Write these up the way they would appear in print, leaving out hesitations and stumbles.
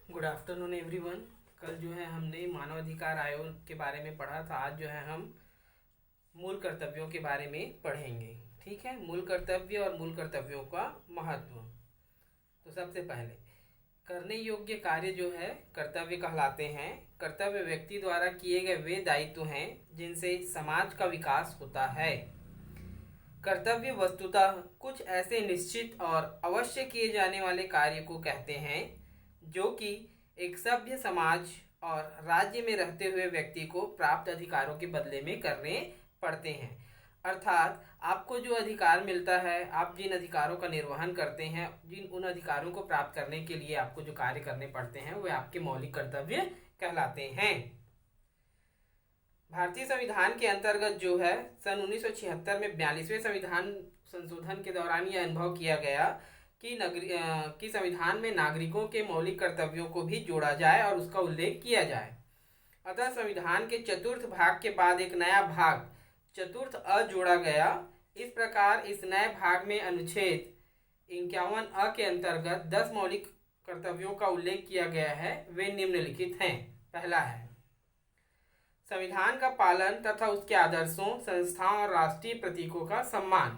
Good afternoon everyone. कल जो है हमने मानवाधिकार आयोग के बारे में पढ़ा था। आज जो है हम मूल कर्तव्यों के बारे में पढ़ेंगे। ठीक है, मूल कर्तव्य और मूल कर्तव्यों का महत्व। तो सबसे पहले करने योग्य कार्य जो है कर्तव्य कहलाते हैं। कर्तव्य व्यक्ति द्वारा किए गए वे दायित्व हैं जिनसे समाज का विकास होता है। कर्तव्य वस्तुतः कुछ ऐसे निश्चित और अवश्य किए जाने वाले कार्य को कहते हैं जो कि एक सभ्य समाज और राज्य में रहते हुए व्यक्ति को प्राप्त अधिकारों के बदले में करने पड़ते हैं। अर्थात आपको जो अधिकार मिलता है, आप जिन अधिकारों का निर्वहन करते हैं, उन अधिकारों को प्राप्त करने के लिए आपको जो कार्य करने पड़ते हैं वे आपके मौलिक कर्तव्य कहलाते हैं। भारतीय संविधान के अंतर्गत जो है सन 1976 में 42वें संविधान संशोधन के दौरान यह अनुभव किया गया कि संविधान में नागरिकों के मौलिक कर्तव्यों को भी जोड़ा जाए और उसका उल्लेख किया जाए। अतः संविधान के चतुर्थ भाग के बाद एक नया भाग चतुर्थ अ जोड़ा गया। इस प्रकार इस नए भाग में अनुच्छेद 51 अ के अंतर्गत 10 मौलिक कर्तव्यों का उल्लेख किया गया है। वे निम्नलिखित हैं। पहला है संविधान का पालन तथा उसके आदर्शों, संस्थाओं और राष्ट्रीय प्रतीकों का सम्मान।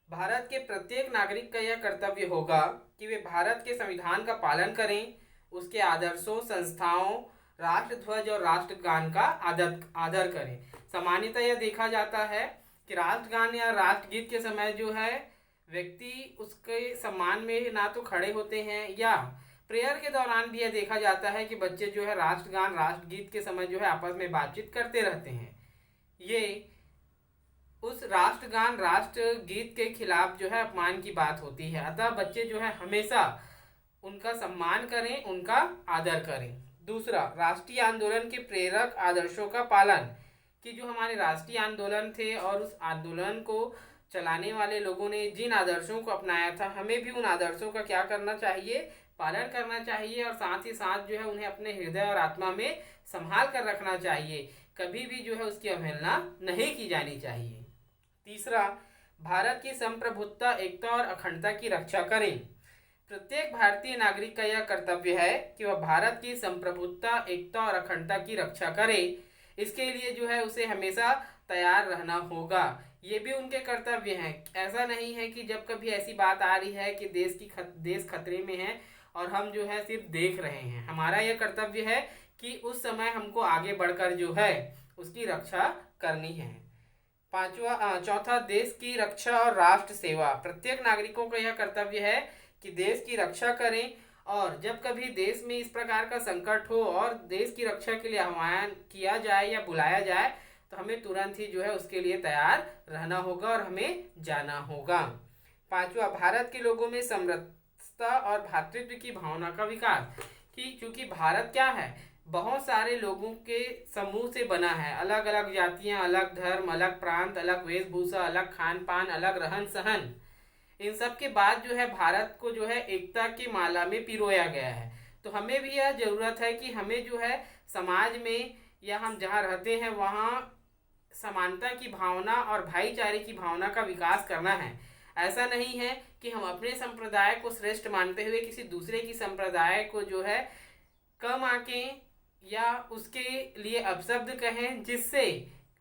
भारत के प्रत्येक नागरिक का यह कर्तव्य होगा कि वे भारत के संविधान का पालन करें, उसके आदर्शों, संस्थाओं, राष्ट्र ध्वज और राष्ट्रगान का आदर करें। सामान्यतः यह देखा जाता है कि राष्ट्रगान या राष्ट्रगीत के समय जो है व्यक्ति उसके सम्मान में ना तो खड़े होते हैं, या प्रेयर के दौरान भी यह देखा जाता है कि बच्चे जो है राष्ट्रगान राष्ट्रगीत के समय जो है आपस में बातचीत करते रहते हैं। ये उस राष्ट्रगान राष्ट्रगीत के खिलाफ जो है अपमान की बात होती है। अतः बच्चे जो है हमेशा उनका सम्मान करें, उनका आदर करें। दूसरा, राष्ट्रीय आंदोलन के प्रेरक आदर्शों का पालन। कि जो हमारे राष्ट्रीय आंदोलन थे और उस आंदोलन को चलाने वाले लोगों ने जिन आदर्शों को अपनाया था, हमें भी उन आदर्शों का क्या करना चाहिए, पालन करना चाहिए और साथ ही साथ जो है उन्हें अपने हृदय और आत्मा में संभाल कर रखना चाहिए। कभी भी जो है उसकी अवहेलना नहीं की जानी चाहिए। तीसरा, भारत की संप्रभुता, एकता और अखंडता की रक्षा करें। प्रत्येक भारतीय नागरिक का यह कर्तव्य है कि वह भारत की संप्रभुता, एकता और अखंडता की रक्षा करे। इसके लिए जो है उसे हमेशा तैयार रहना होगा। ये भी उनके कर्तव्य हैं। ऐसा नहीं है कि जब कभी ऐसी बात आ रही है कि देश खतरे में है और हम जो है सिर्फ देख रहे हैं। हमारा यह कर्तव्य है कि उस समय हमको आगे बढ़कर जो है उसकी रक्षा करनी है। चौथा, देश की रक्षा और राष्ट्र सेवा। प्रत्येक नागरिकों का यह कर्तव्य है कि देश की रक्षा करें और जब कभी देश में इस प्रकार का संकट हो और देश की रक्षा के लिए आह्वान किया जाए या बुलाया जाए तो हमें तुरंत ही जो है उसके लिए तैयार रहना होगा और हमें जाना होगा। पांचवा, भारत के लोगों में समरसता और भ्रातृत्व की भावना का विकास। कि चूंकि भारत क्या है, बहुत सारे लोगों के समूह से बना है। अलग अलग जातियां, अलग धर्म, अलग प्रांत, अलग वेशभूषा, अलग खान पान, अलग रहन सहन, इन सब के बाद जो है भारत को जो है एकता की माला में पिरोया गया है। तो हमें भी यह जरूरत है कि हमें जो है समाज में या हम जहाँ रहते हैं वहाँ समानता की भावना और भाईचारे की भावना का विकास करना है। ऐसा नहीं है कि हम अपने संप्रदाय को श्रेष्ठ मानते हुए किसी दूसरे की संप्रदाय को जो है कम आके या उसके लिए अपशब्द कहें जिससे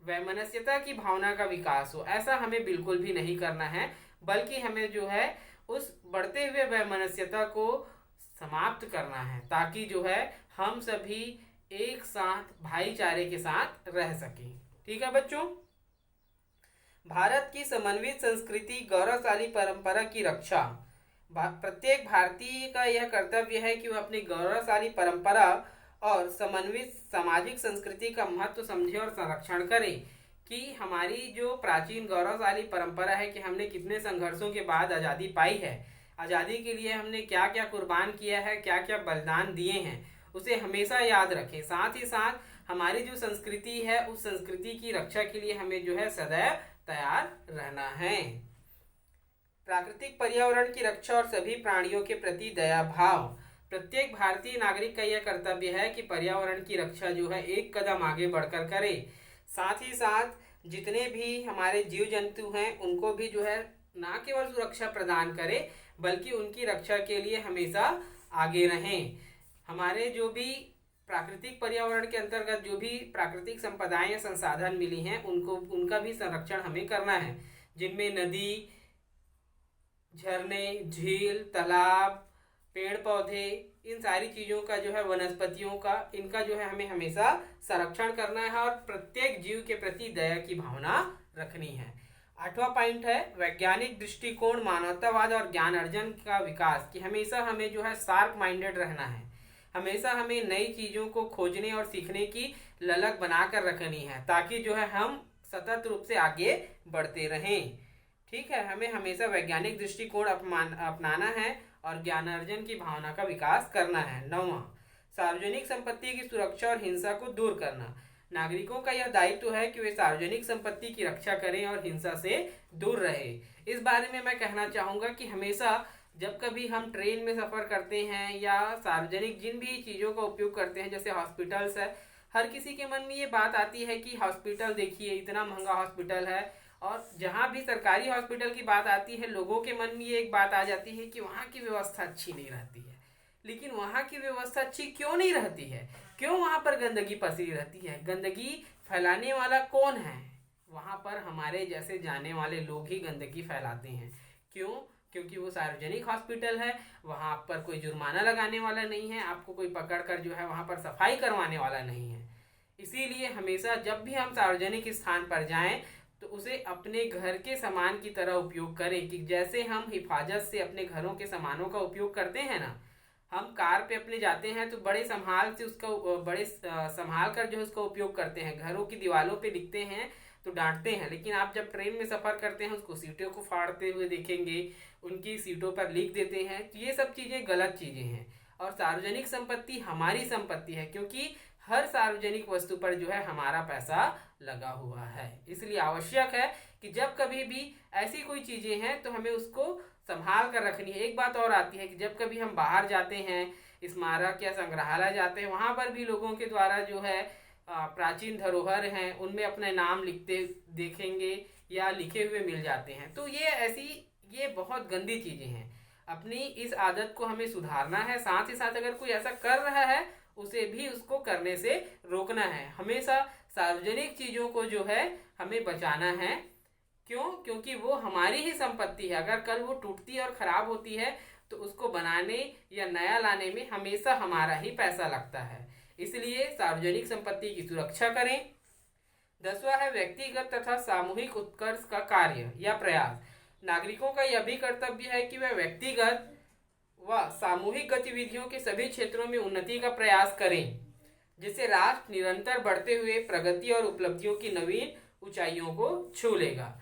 वैमनस्यता की भावना का विकास हो। ऐसा हमें बिल्कुल भी नहीं करना है, बल्कि हमें जो है उस बढ़ते हुए वैमनस्यता को समाप्त करना है ताकि जो है हम सभी एक साथ भाईचारे के साथ रह सकें। ठीक है बच्चों। भारत की समन्वित संस्कृति, गौरवशाली परंपरा की रक्षा। प्रत्येक भारतीय का यह कर्तव्य है कि वह अपनी गौरवशाली परंपरा और समन्वित सामाजिक संस्कृति का महत्व समझे और संरक्षण करे। कि हमारी जो प्राचीन गौरवशाली परंपरा है कि हमने कितने संघर्षों के बाद आज़ादी पाई है, आज़ादी के लिए हमने क्या क्या कुर्बान किया है, क्या क्या बलिदान दिए हैं, उसे हमेशा याद रखें। साथ ही साथ हमारी जो संस्कृति है उस संस्कृति की रक्षा के लिए हमें जो है सदैव तैयार रहना है। प्राकृतिक पर्यावरण की रक्षा और सभी प्राणियों के प्रति दया भाव। प्रत्येक भारतीय नागरिक का यह कर्तव्य है कि पर्यावरण की रक्षा जो है एक कदम आगे बढ़कर करे। साथ ही साथ जितने भी हमारे जीव जंतु हैं उनको भी जो है ना केवल सुरक्षा प्रदान करे बल्कि उनकी रक्षा के लिए हमेशा आगे रहें। हमारे जो भी प्राकृतिक पर्यावरण के अंतर्गत जो भी प्राकृतिक संपदाएं या संसाधन मिली हैं उनको उनका भी संरक्षण हमें करना है, जिनमें नदी, झरने, झील, तालाब, पेड़ पौधे, इन सारी चीज़ों का जो है, वनस्पतियों का, इनका जो है हमें हमेशा संरक्षण करना है और प्रत्येक जीव के प्रति दया की भावना रखनी है। 8वां पॉइंट है वैज्ञानिक दृष्टिकोण, मानवतावाद और ज्ञान अर्जन का विकास, कि हमेशा हमें जो है शार्प माइंडेड रहना है, हमेशा हमें नई चीज़ों को खोजने और सीखने की ललक बनाकर रखनी है, ताकि जो है हम सतत रूप से आगे बढ़ते रहें। ठीक है, हमें हमेशा वैज्ञानिक दृष्टिकोण अपनाना है और ज्ञानार्जन की भावना का विकास करना है। 9वां, सार्वजनिक संपत्ति की सुरक्षा और हिंसा को दूर करना। नागरिकों का यह दायित्व है कि वे सार्वजनिक संपत्ति की रक्षा करें और हिंसा से दूर रहे। इस बारे में मैं कहना चाहूँगा कि हमेशा जब कभी हम ट्रेन में सफ़र करते हैं या सार्वजनिक जिन भी चीज़ों का उपयोग करते हैं, जैसे हॉस्पिटल्स है, हर किसी के मन में ये बात आती है कि हॉस्पिटल देखिए, इतना महंगा हॉस्पिटल है। और जहाँ भी सरकारी हॉस्पिटल की बात आती है, लोगों के मन में ये एक बात आ जाती है कि वहाँ की व्यवस्था अच्छी नहीं रहती है। लेकिन वहाँ की व्यवस्था अच्छी क्यों नहीं रहती है? क्यों वहाँ पर गंदगी पसरी रहती है? गंदगी फैलाने वाला कौन है? वहाँ पर हमारे जैसे जाने वाले लोग ही गंदगी फैलाते हैं। क्यों? क्योंकि वो सार्वजनिक हॉस्पिटल है, वहाँ पर कोई जुर्माना लगाने वाला नहीं है, आपको कोई पकड़ कर जो है वहाँ पर सफाई करवाने वाला नहीं है। इसीलिए हमेशा जब भी हम सार्वजनिक स्थान पर जाएं तो उसे अपने घर के सामान की तरह उपयोग करें, कि जैसे हम हिफाजत से अपने घरों के सामानों का उपयोग करते हैं ना, हम कार पे अपने जाते हैं तो बड़े संभाल से उसका बड़े संभाल कर जो है उसका उपयोग करते हैं। घरों की दीवारों पे लिखते हैं तो डांटते हैं, लेकिन आप जब ट्रेन में सफ़र करते हैं उसको सीटों को फाड़ते हुए देखेंगे, उनकी सीटों पर लिख देते हैं। तो ये सब चीज़ें गलत चीज़ें हैं। और सार्वजनिक संपत्ति हमारी संपत्ति है, क्योंकि हर सार्वजनिक वस्तु पर जो है हमारा पैसा लगा हुआ है। इसलिए आवश्यक है कि जब कभी भी ऐसी कोई चीज़ें हैं तो हमें उसको संभाल कर रखनी है। एक बात और आती है कि जब कभी हम बाहर जाते हैं, स्मारक या संग्रहालय जाते हैं, वहाँ पर भी लोगों के द्वारा जो है प्राचीन धरोहर हैं उनमें अपने नाम लिखते देखेंगे या लिखे हुए मिल जाते हैं। तो ये बहुत गंदी चीज़ें हैं। अपनी इस आदत को हमें सुधारना है। साथ ही साथ अगर कोई ऐसा कर रहा है उसे भी उसको करने से रोकना है। हमेशा सार्वजनिक चीज़ों को जो है हमें बचाना है। क्यों? क्योंकि वो हमारी ही संपत्ति है। अगर कल वो टूटती और ख़राब होती है तो उसको बनाने या नया लाने में हमेशा हमारा ही पैसा लगता है। इसलिए सार्वजनिक संपत्ति की सुरक्षा करें। 10वां है व्यक्तिगत तथा सामूहिक उत्कर्ष का कार्य या प्रयास। नागरिकों का यह भी कर्तव्य है कि वह व्यक्तिगत व सामूहिक गतिविधियों के सभी क्षेत्रों में उन्नति का प्रयास करें, जिससे राष्ट्र निरंतर बढ़ते हुए प्रगति और उपलब्धियों की नवीन ऊंचाइयों को छू लेगा।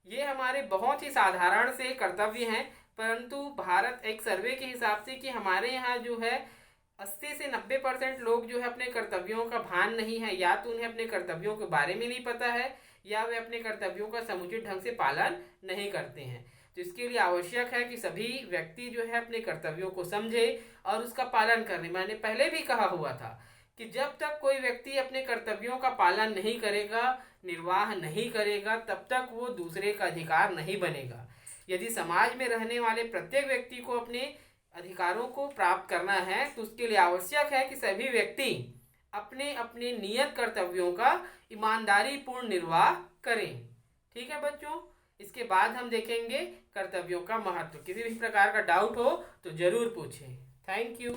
ये हमारे बहुत ही साधारण से कर्तव्य हैं, परंतु भारत एक सर्वे के हिसाब से कि हमारे यहाँ जो है 80 से 90% लोग जो है अपने कर्तव्यों का भान नहीं है, या तो उन्हें अपने कर्तव्यों के बारे में नहीं पता है या वे अपने कर्तव्यों का समुचित ढंग से पालन नहीं करते हैं। तो इसके लिए आवश्यक है कि सभी व्यक्ति जो है अपने कर्तव्यों को समझे और उसका पालन करें। मैंने पहले भी कहा हुआ था कि जब तक कोई व्यक्ति अपने कर्तव्यों का पालन नहीं करेगा, निर्वाह नहीं करेगा, तब तक वो दूसरे का अधिकार नहीं बनेगा। यदि समाज में रहने वाले प्रत्येक व्यक्ति को अपने अधिकारों को प्राप्त करना है तो उसके लिए आवश्यक है कि सभी व्यक्ति अपने अपने नियत कर्तव्यों का ईमानदारी पूर्ण निर्वाह करें। ठीक है बच्चों, इसके बाद हम देखेंगे कर्तव्यों का महत्व। किसी भी प्रकार का डाउट हो तो जरूर पूछें। Thank you.